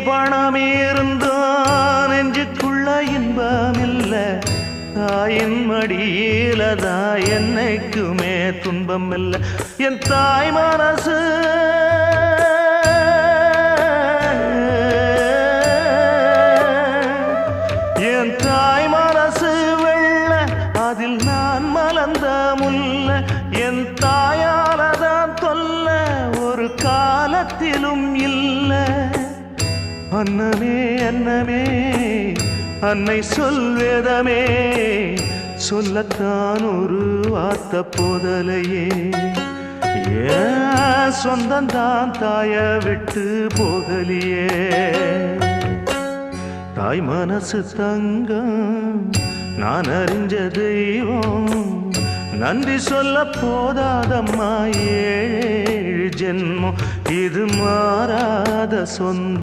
பணம் இருந்தான் நெஞ்சுக்குள்ள இன்பமில்ல தாயின் மடியிலதா என்னைக்குமே துன்பம் இல்ல என் தாய் மனசு என் தாய் மனசு வெள்ள அதில் நான் மலர்ந்த முல்ல என் தாயாலதான் தொல்ல ஒரு காலத்திலும் இல்ல அன்னமே அன்னமே அன்னை சொல்வேதமே சொல்லத்தான் ஒரு வார்த்தை போதலையே ஏன் சொந்தந்தான் தாய விட்டு போகலியே தாய் மனசு தங்கம் நான் அறிஞ்ச தெய்வம் நன்றி சொல்ல போதாதம்மா ஏழு ஜென்மம் இது மாறாத சொந்தம்